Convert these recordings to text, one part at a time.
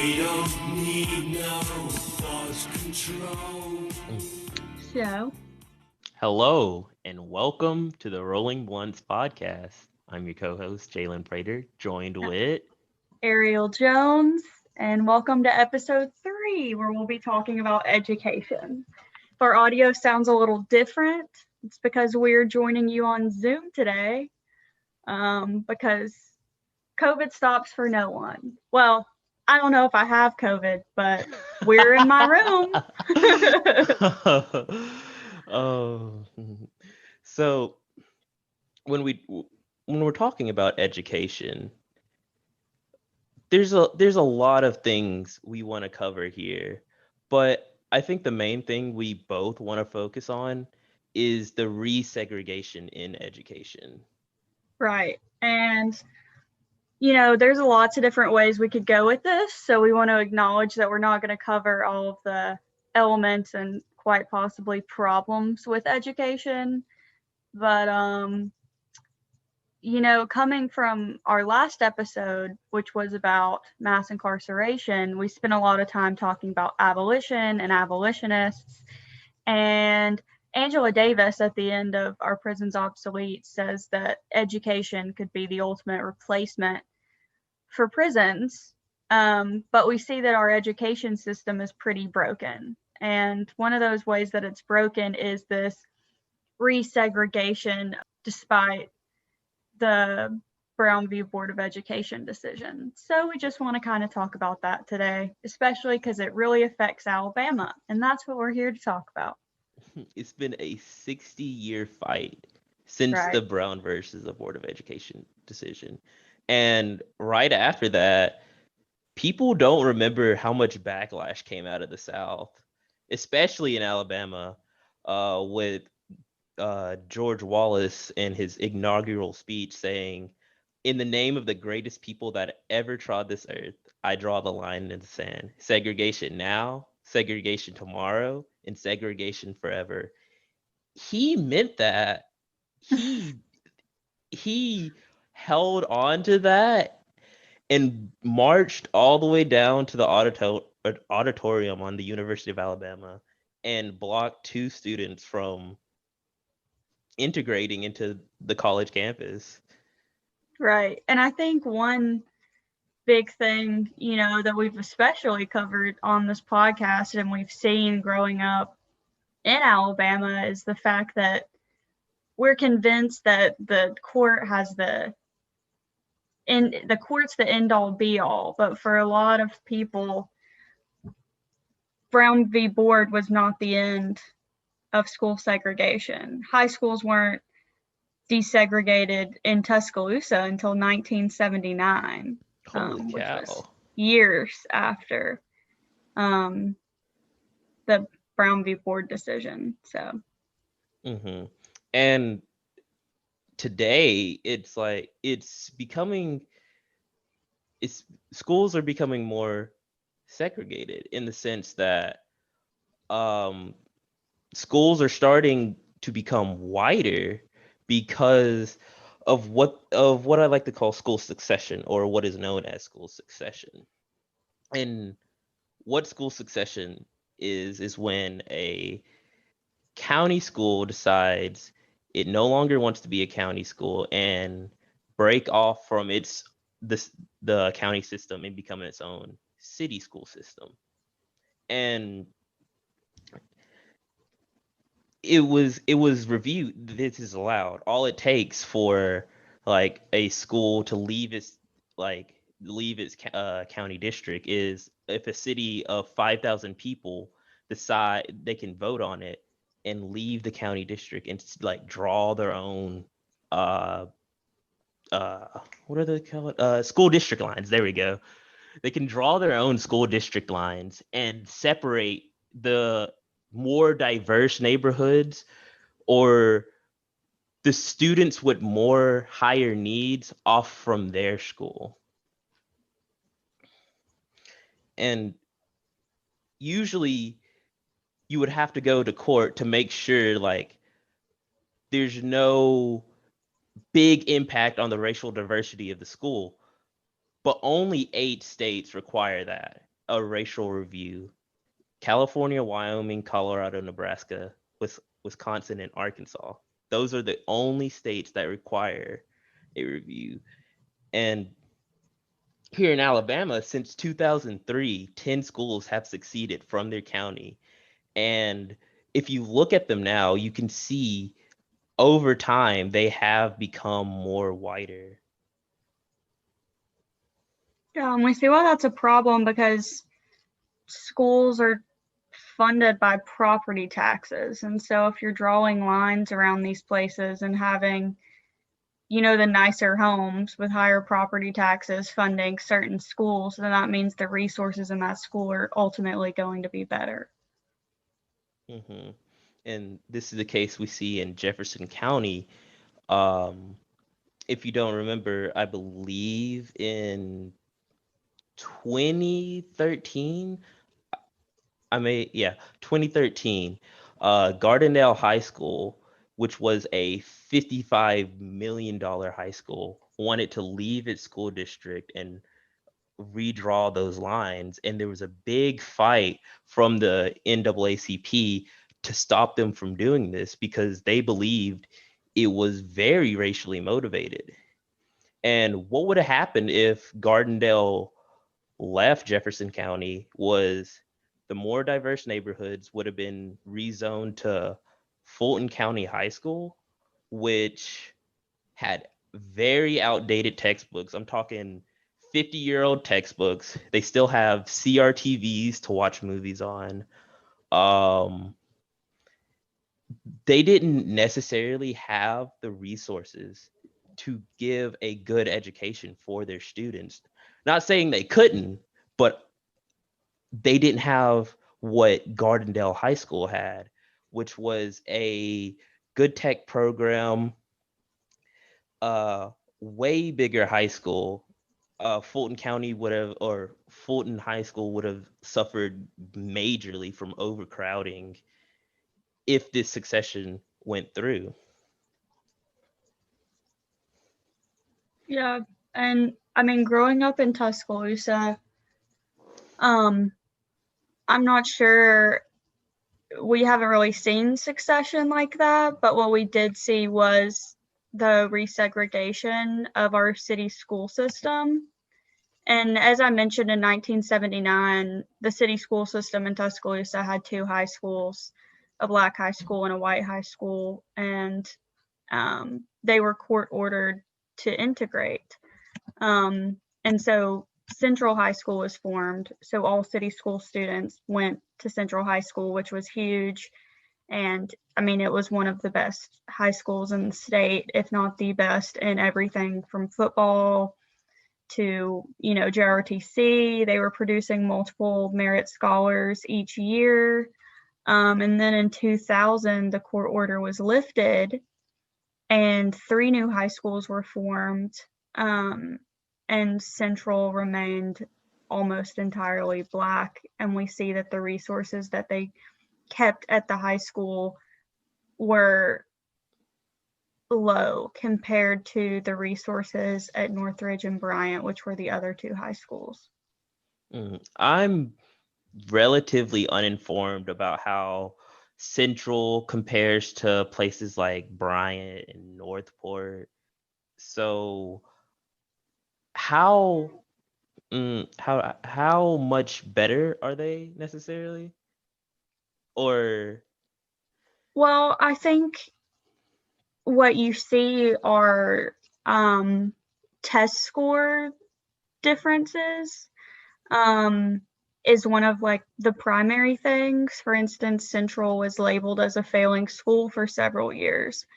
We don't need no thought control. So, Hello and welcome to the Rolling Blunts podcast. I'm your co-host Jalen Prater, joined with Ariel Jones, and welcome to episode 3, where we'll be talking about education. If our audio sounds a little different, it's because we're joining you on Zoom today because COVID stops for no one. Well, I don't know if I have COVID, but we're in my room. oh, so when we when we're talking about education, there's a lot of things we want to cover here, but I think the main thing we both want to focus on is the resegregation in education. Right. And there's lots of different ways we could go with this. So we want to acknowledge that we're not going to cover all of the elements and quite possibly problems with education. But, coming from our last episode, which was about mass incarceration, we spent a lot of time talking about abolition and abolitionists. And Angela Davis, at the end of Our Prisons Obsolete, says that education could be the ultimate replacement for prisons, but we see that our education system is pretty broken. And one of those ways that it's broken is this resegregation, despite the Brown v. Board of Education decision. So we just want to kind of talk about that today, especially because it really affects Alabama. And that's what we're here to talk about. It's been a 60-year fight since Right. the Brown versus the Board of Education decision. And right after that, people don't remember how much backlash came out of the South, especially in Alabama, with George Wallace in his inaugural speech saying, "In the name of the greatest people that ever trod this earth, I draw the line in the sand. Segregation now, segregation tomorrow, and segregation forever." He meant that. He he held on to that and marched all the way down to the auditorium on the University of Alabama and blocked two students from integrating into the college campus. Right. And I think one big thing, that we've especially covered on this podcast and we've seen growing up in Alabama is the fact that we're convinced that the court has the court's the end all be all. But for a lot of people, Brown v. Board was not the end of school segregation. High schools weren't desegregated in Tuscaloosa until 1979, Holy which was cow. years after um, the Brown v. Board decision. So, hmm And today it's like it's schools are becoming more segregated in the sense that um schools are starting to become wider because of what I like to call school succession, or what is known as school succession. And what school succession is when a county school decides it no longer wants to be a county school and break off from the county system and become its own city school system. And it was reviewed, this is allowed. All it takes for like a school to leave its county district is if a city of 5,000 people decide they can vote on it and leave the county district and like draw their own uh uh what are they called, school district lines. There we go. They can draw their own school district lines and separate the more diverse neighborhoods, or the students with more higher needs, off from their school. And usually you would have to go to court to make sure like there's no big impact on the racial diversity of the school, but only 8 states require that. a racial review. California, Wyoming, Colorado, Nebraska, Wisconsin, and Arkansas. Those are the only states that require a review. And here in Alabama, since 2003, 10 schools have succeeded from their county. And if you look at them now, you can see over time they have become more whiter. We see why that's a problem, because schools are funded by property taxes. And so if you're drawing lines around these places and having, the nicer homes with higher property taxes funding certain schools, then that means the resources in that school are ultimately going to be better. Mm-hmm. And this is the case we see in Jefferson County. If you don't remember, I believe in 2013, 2013, Gardendale High School, which was a $55 million high school, wanted to leave its school district and redraw those lines. And there was a big fight from the NAACP to stop them from doing this because they believed it was very racially motivated. And what would have happened if Gardendale left Jefferson County was the more diverse neighborhoods would have been rezoned to Fulton County High School, which had very outdated textbooks. I'm talking 50-year-old textbooks. They still have CRTVs to watch movies on. They didn't necessarily have the resources to give a good education for their students. Not saying they couldn't, but they didn't have what Gardendale High School had, which was a good tech program, way bigger high school. Fulton High School would have suffered majorly from overcrowding if this succession went through. Yeah, and I mean, growing up in Tuscaloosa, I'm not sure, we haven't really seen succession like that, but what we did see was the resegregation of our city school system. And as I mentioned, in 1979, the city school system in Tuscaloosa had two high schools, a black high school and a white high school, and they were court ordered to integrate. And so Central High School was formed. So all city school students went to Central High School, which was huge. And I mean, it was one of the best high schools in the state, if not the best, in everything from football to, JROTC. They were producing multiple merit scholars each year. And then in 2000, the court order was lifted and 3 new high schools were formed. And Central remained almost entirely black. And we see that the resources that they kept at the high school were low compared to the resources at Northridge and Bryant, which were the other 2 high schools. I'm relatively uninformed about how Central compares to places like Bryant and Northport. So how how much better are they necessarily? Or Well, I think what you see are test score differences, is one of like the primary things. For instance, Central was labeled as a failing school for several years.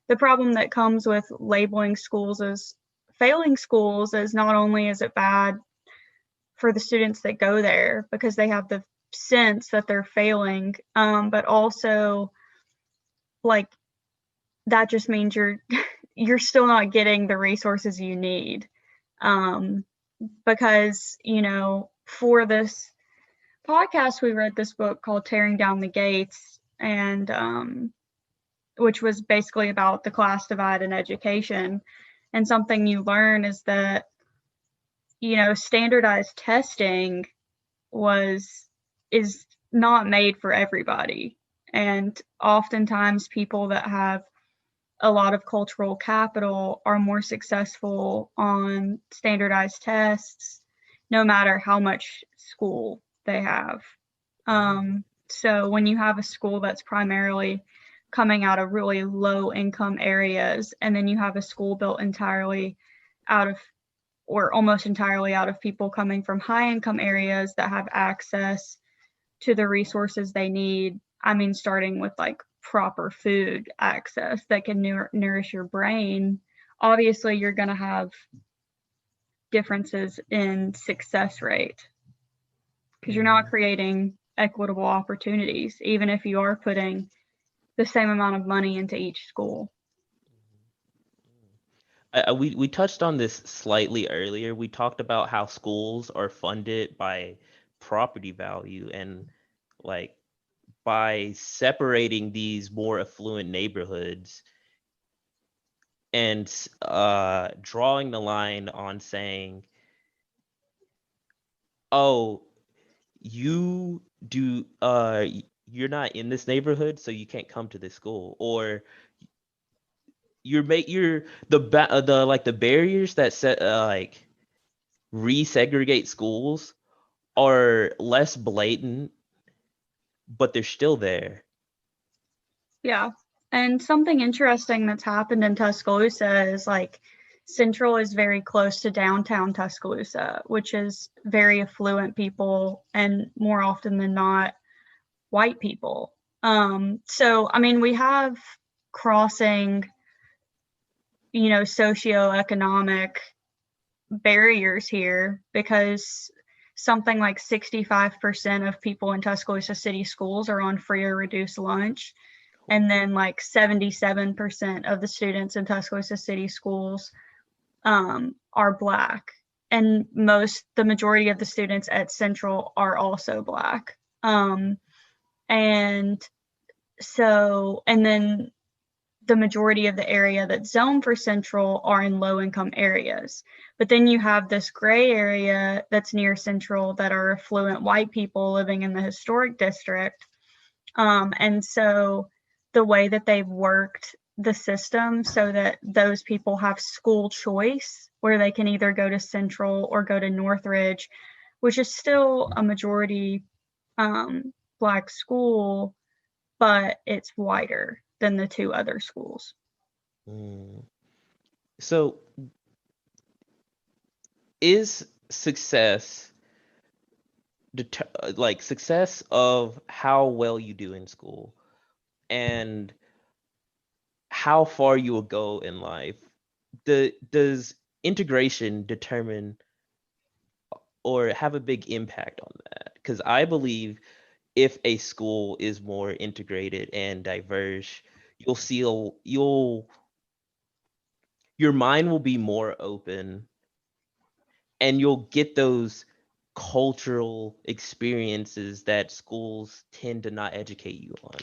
The problem that comes with labeling schools as failing schools is not only is it bad for the students that go there because they have the sense that they're failing, but also like that just means you're still not getting the resources you need, because for this podcast we read this book called Tearing Down the Gates, and which was basically about the class divide in education. And something you learn is that standardized testing is not made for everybody. And oftentimes people that have a lot of cultural capital are more successful on standardized tests, no matter how much school they have. So when you have a school that's primarily coming out of really low income areas, and then you have a school built entirely out of, or almost entirely out of people coming from high income areas that have access to the resources they need. I mean, starting with like proper food access that can nourish your brain. Obviously, you're going to have differences in success rate because you're not creating equitable opportunities, even if you are putting the same amount of money into each school. We touched on this slightly earlier. We talked about how schools are funded by property value, and like by separating these more affluent neighborhoods and drawing the line on saying, oh, you do you're not in this neighborhood, so you can't come to this school, or you're the like the barriers that set like resegregate schools are less blatant, but they're still there. Yeah. And something interesting that's happened in Tuscaloosa is like Central is very close to downtown Tuscaloosa, which is very affluent people and more often than not white people. So I mean, we have crossing, socioeconomic barriers here because something like 65% of people in Tuscaloosa city schools are on free or reduced lunch. And then like 77% of the students in Tuscaloosa city schools are Black. And the majority of the students at Central are also Black. And then the majority of the area that's zoned for Central are in low income areas. But then you have this gray area that's near Central that are affluent white people living in the historic district. And so the way that they've worked the system so that those people have school choice where they can either go to Central or go to Northridge, which is still a majority Black school, but it's wider than the two other schools. So is success success of how well you do in school and how far you will go in life, does integration determine or have a big impact on that? Because I believe if a school is more integrated and diverse, your mind will be more open, and you'll get those cultural experiences that schools tend to not educate you on.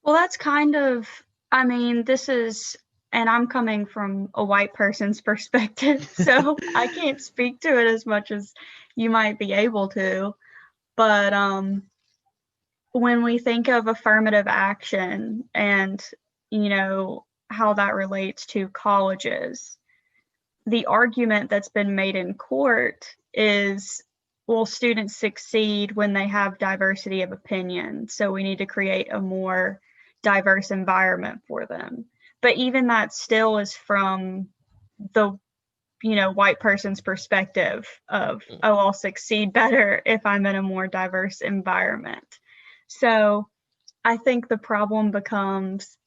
Well, that's kind of, I mean, and I'm coming from a white person's perspective, so I can't speak to it as much as you might be able to. But when we think of affirmative action and, how that relates to colleges, the argument that's been made in court is, well, students succeed when they have diversity of opinion. So we need to create a more diverse environment for them. But even that still is from the, white person's perspective of, oh, I'll succeed better if I'm in a more diverse environment. So I think the problem becomes,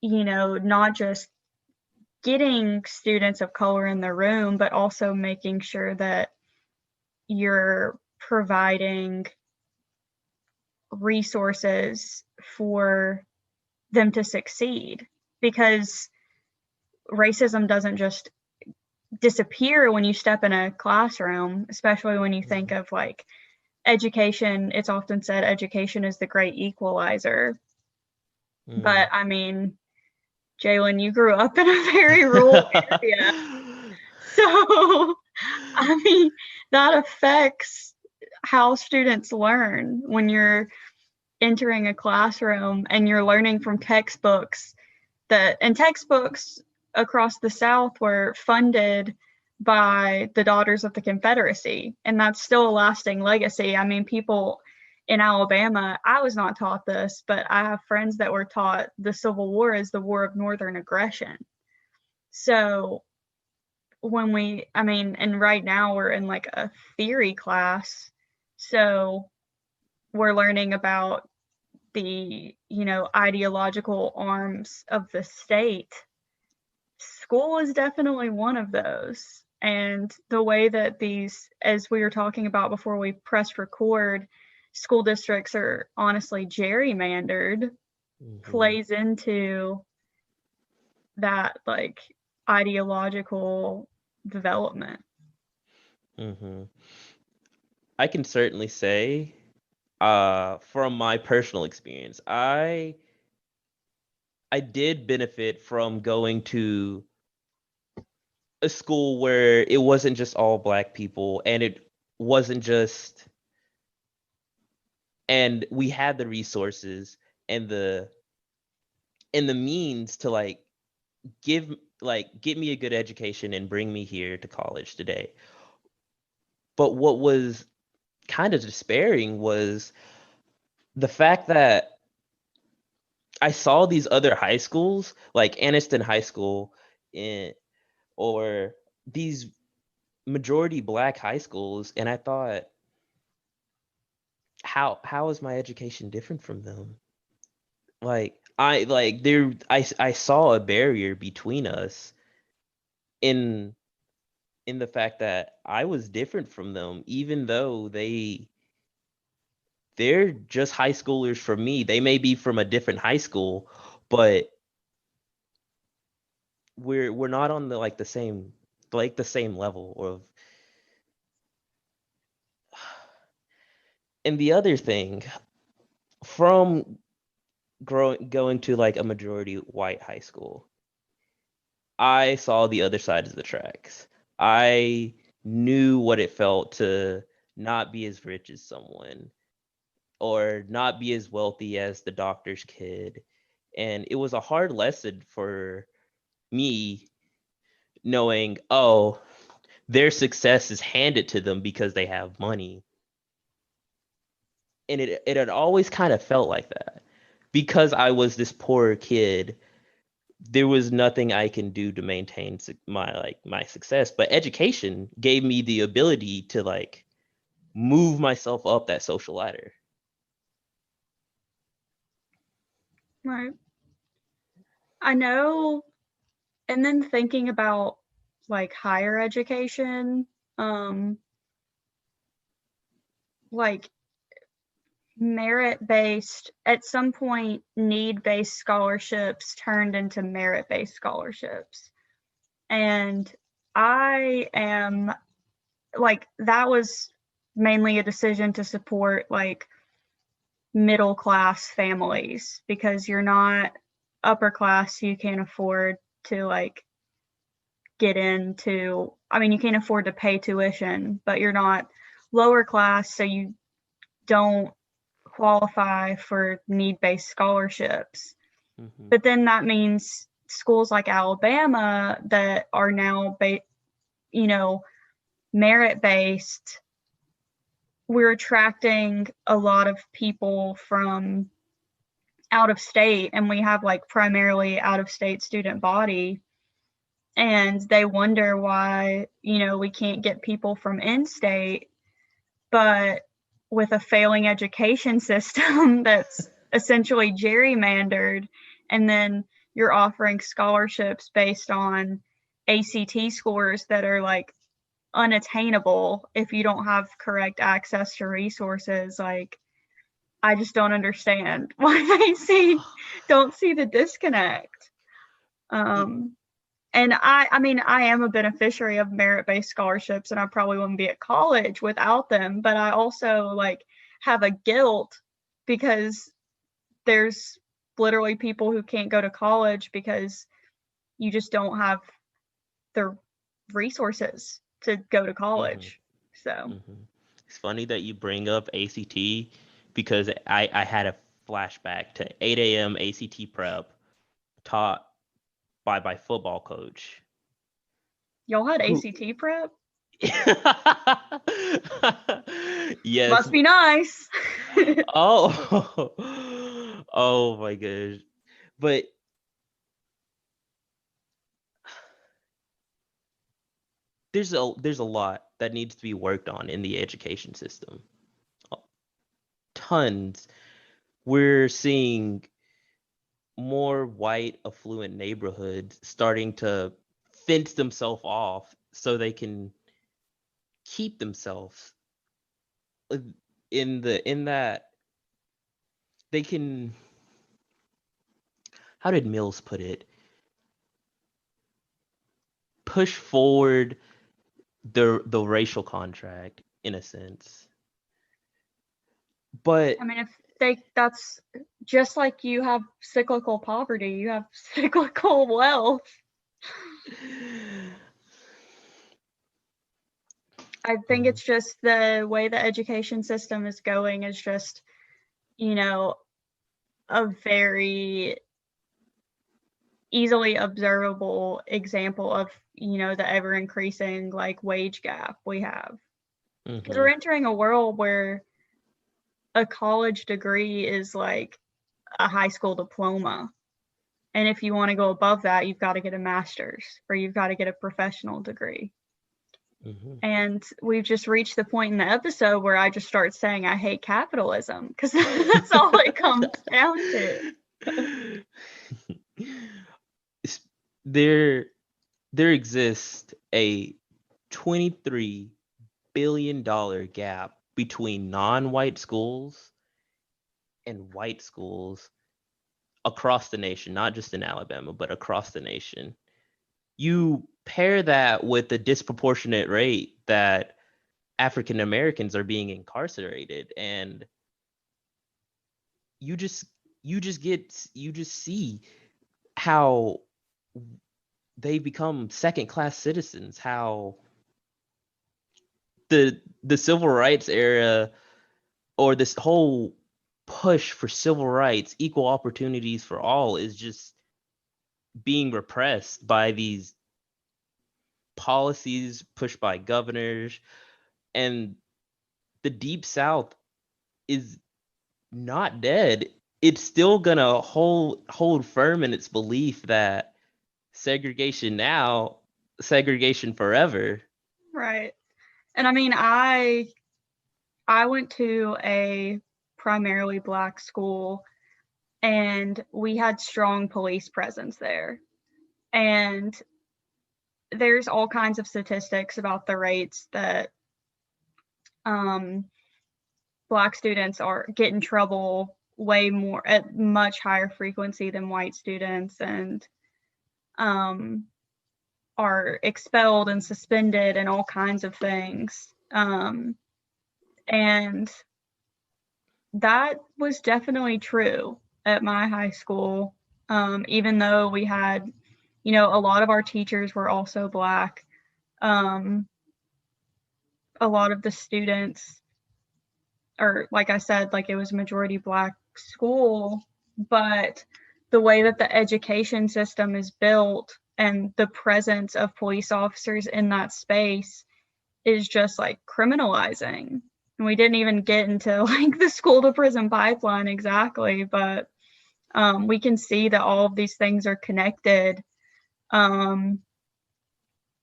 not just getting students of color in the room, but also making sure that you're providing resources for them to succeed, because racism doesn't just disappear when you step in a classroom, especially when you think of like education. It's often said education is the great equalizer. But I mean, Jalen, you grew up in a very rural area. So, I mean, that affects how students learn when you're entering a classroom and you're learning from textbooks and textbooks across the South were funded by the Daughters of the Confederacy, and that's still a lasting legacy. I mean, people in Alabama, I was not taught this, but I have friends that were taught the Civil War is the war of Northern aggression. So and right now we're in like a theory class, so we're learning about the, ideological arms of the state. School is definitely one of those. And the way that these, as we were talking about before we pressed record, school districts are honestly gerrymandered, plays into that like ideological development. I can certainly say, from my personal experience, I did benefit from going to a school where it wasn't just all Black people, and it wasn't just, and we had the resources and the means to like get me a good education and bring me here to college today. But what was kind of despairing was the fact that I saw these other high schools, like Anniston High School, or these majority Black high schools, and I thought, how is my education different from them? Like I saw a barrier between us in the fact that I was different from them, even though they're just high schoolers for me. They may be from a different high school, but we're not on the same level of. And the other thing, from going to like a majority white high school, I saw the other sides of the tracks. I knew what it felt to not be as rich as someone, or not be as wealthy as the doctor's kid. And it was a hard lesson for me, knowing, oh, their success is handed to them because they have money. And it had always kind of felt like that. Because I was this poor kid, there was nothing I can do to maintain my success. But education gave me the ability to like move myself up that social ladder. Right. I know. And then thinking about like higher education, like merit-based, at some point, need-based scholarships turned into merit-based scholarships. And I am like, that was mainly a decision to support like middle class families, because you're not upper class, you can't afford to like get into, you can't afford to pay tuition, but you're not lower class, so you don't qualify for need-based scholarships. But then that means schools like Alabama that are now merit-based, we're attracting a lot of people from out of state, and we have like primarily out of state student body, and they wonder why we can't get people from in-state. But with a failing education system that's essentially gerrymandered, and then you're offering scholarships based on ACT scores that are like unattainable if you don't have correct access to resources, like I just don't understand why they don't see the disconnect. And I am a beneficiary of merit-based scholarships, and I probably wouldn't be at college without them, but I also like have a guilt because there's literally people who can't go to college because you just don't have the resources to go to college. So It's funny that you bring up ACT because I had a flashback to 8 a.m. ACT prep taught by my football coach. Y'all had Who- ACT prep? Yes. Must be nice. Oh, oh my gosh. But there's a lot that needs to be worked on in the education system. Tons. We're seeing more white affluent neighborhoods starting to fence themselves off so they can keep themselves in that they can, how did Mills put it, push forward the racial contract in a sense. But I mean, that's just like you have cyclical poverty, you have cyclical wealth. I think it's just the way the education system is going is just, a very easily observable example of, the ever increasing like wage gap we have. Because we're entering a world where a college degree is like a high school diploma. And if you want to go above that, you've got to get a master's or you've got to get a professional degree. And we've just reached the point in the episode where I just start saying I hate capitalism because that's all it comes down to. There exists a $23 billion gap between non-white schools and white schools across the nation, not just in Alabama, but across the nation. You pair that with the disproportionate rate that African Americans are being incarcerated, and you just see how they become second class citizens, how the civil rights era, or this whole push for civil rights, equal opportunities for all, is just being repressed by these policies pushed by governors. And the Deep South is not dead. It's still gonna hold firm in its belief that segregation now, segregation forever. Right. And I mean, I went to a primarily Black school, and we had strong police presence there. And there's all kinds of statistics about the rates that Black students get in trouble way more at much higher frequency than white students, and are expelled and suspended and all kinds of things. And that was definitely true at my high school. Even though we had, a lot of our teachers were also Black. A lot of the students, or like I said, like it was a majority Black school, but the way that the education system is built and the presence of police officers in that space is just like criminalizing. And we didn't even get into like the school to prison pipeline exactly, but we can see that all of these things are connected in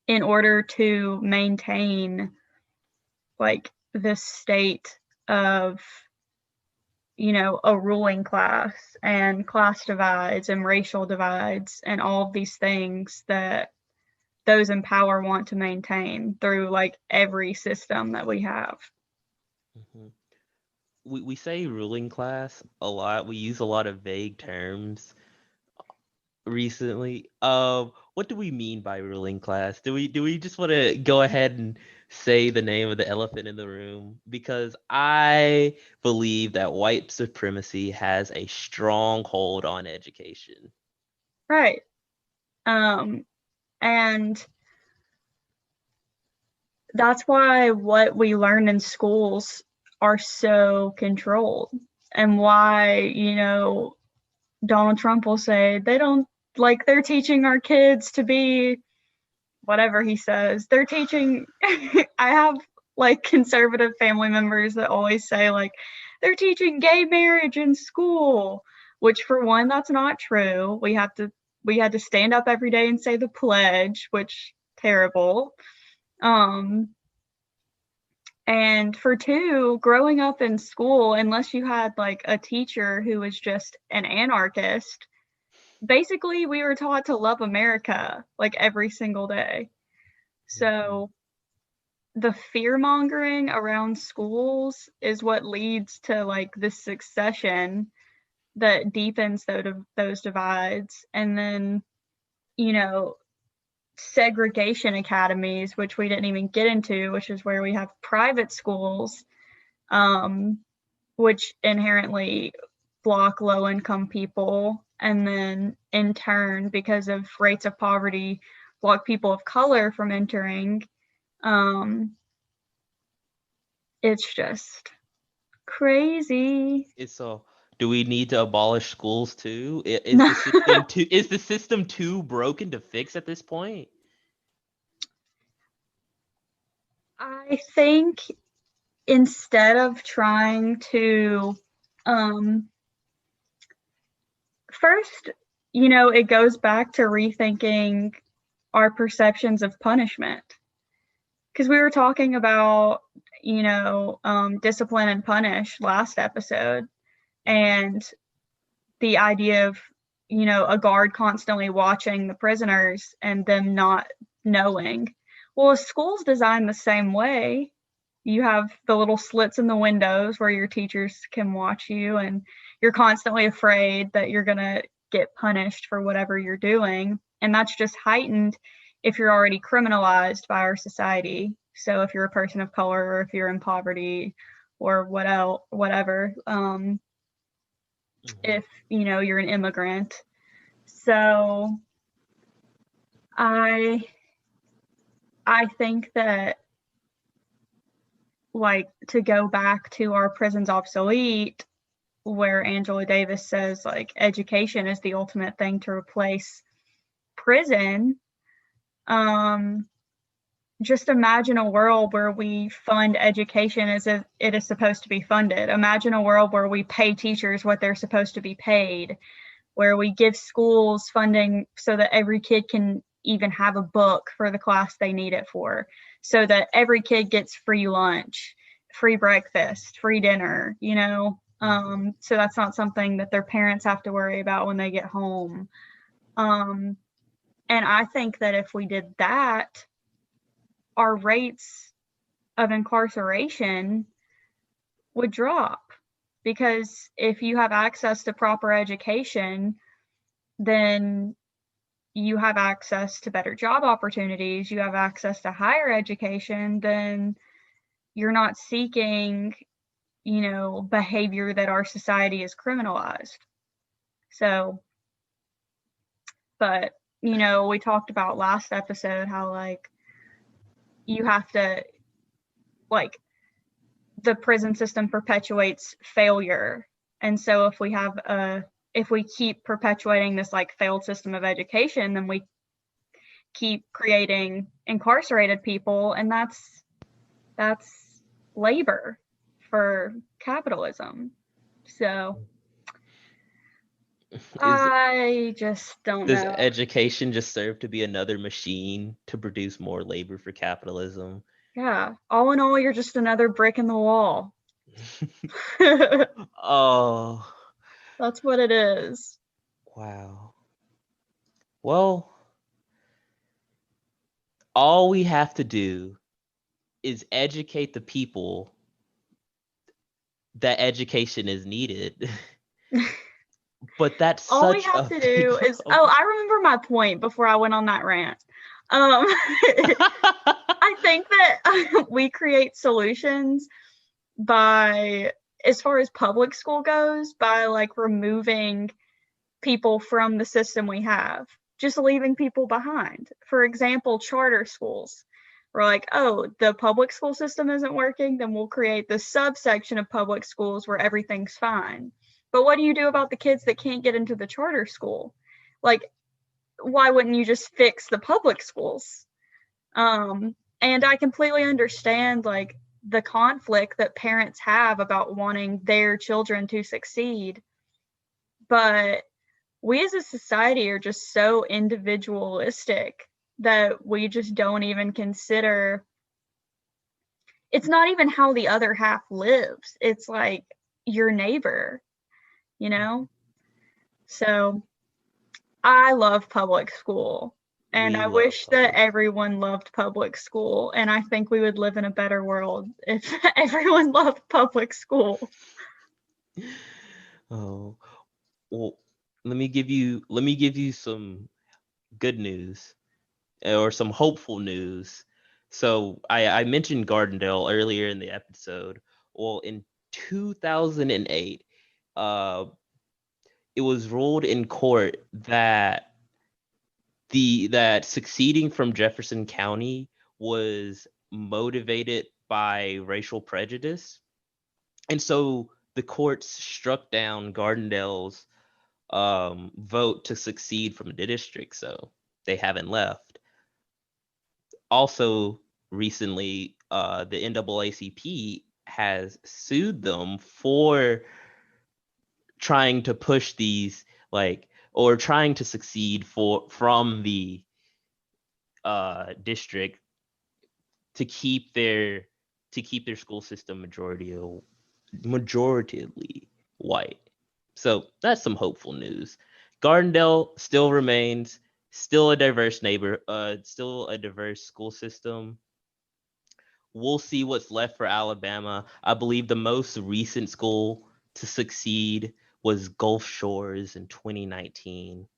order to maintain like this state of, a ruling class and class divides and racial divides and all of these things that those in power want to maintain through like every system that we have. We say ruling class a lot. We use a lot of vague terms recently. What do we mean by ruling class? Do we just want to go ahead and say the name of the elephant in the room? Because I believe that white supremacy has a strong hold on education. Right. And that's why what we learn in schools are so controlled, and why, Donald Trump will say they don't, like, they're teaching our kids to be whatever he says. They're teaching I have like conservative family members that always say like they're teaching gay marriage in school, which for one, that's not true. We had to stand up every day and say the pledge, which terrible. And for two, growing up in school, unless you had like a teacher who was just an anarchist, basically we were taught to love America like every single day. So the fear mongering around schools is what leads to like this succession that deepens those divides. And then, segregation academies, which we didn't even get into, which is where we have private schools, which inherently block low income people, and then in turn, because of rates of poverty, block people of color from entering. It's just crazy. So, do we need to abolish schools too? Is the system too broken to fix at this point? I think instead of trying to, first, it goes back to rethinking our perceptions of punishment. Because we were talking about, discipline and punish last episode, and the idea of, a guard constantly watching the prisoners and them not knowing. Well, a school's designed the same way. You have the little slits in the windows where your teachers can watch you, and you're constantly afraid that you're going to get punished for whatever you're doing. And that's just heightened if you're already criminalized by our society. So if you're a person of color, or if you're in poverty, or whatever, if you're an immigrant. So I think that, like, to go back to our prisons obsolete, where Angela Davis says like education is the ultimate thing to replace prison, just imagine a world where we fund education as if it is supposed to be funded. Imagine a world where we pay teachers what they're supposed to be paid, where we give schools funding so that every kid can even have a book for the class they need it for, so that every kid gets free lunch, free breakfast, free dinner, so that's not something that their parents have to worry about when they get home. And I think that if we did that, our rates of incarceration would drop, because if you have access to proper education, then you have access to better job opportunities, you have access to higher education, then you're not seeking, behavior that our society is criminalized. So, but, we talked about last episode how, like, you have to, like, the prison system perpetuates failure. And so if we keep perpetuating this like failed system of education, then we keep creating incarcerated people, and that's labor for capitalism. So I just don't Does know. education just serve to be another machine to produce more labor for capitalism? Yeah. All in all, you're just another brick in the wall. Oh, That's what it is. wow. Well, all we have to do is educate the people that education is needed. But that's All we such have a to big do is, I remember my point before I went on that rant. I think that we create solutions by, as far as public school goes, by like removing people from the system we have, just leaving people behind. For example, charter schools. We're like, oh, the public school system isn't working, then we'll create this subsection of public schools where everything's fine. But what do you do about the kids that can't get into the charter school? Like, why wouldn't you just fix the public schools? And I completely understand like the conflict that parents have about wanting their children to succeed. But we as a society are just so individualistic that we just don't even consider, it's not even how the other half lives. It's like your neighbor, you know? So I love public school. And We I love wish that public. everyone loved public school. And I think we would live in a better world if everyone loved public school. Oh, well, let me give you some good news or some hopeful news. So I mentioned Gardendale earlier in the episode. Well, in 2008, uh, it was ruled in court that that succeeding from Jefferson County was motivated by racial prejudice. And so the courts struck down Gardendale's vote to succeed from the district, so they haven't left. Also, recently, the NAACP has sued them for trying to push these, like, or trying to succeed from the district to keep their school system majoritarily white. So that's some hopeful news. Gardendale still remains still a diverse still a diverse school system. We'll see what's left for Alabama. I believe the most recent school to succeed was Gulf Shores in 2019.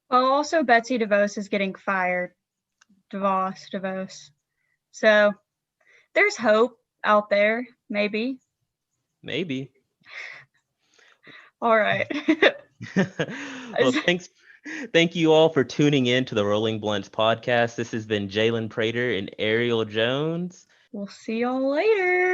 Well, also Betsy DeVos is getting fired. DeVos. So there's hope out there, maybe. Maybe. All right. Well, thank you all for tuning in to the Rolling Blunts podcast. This has been Jalen Prater and Ariel Jones. We'll see y'all later.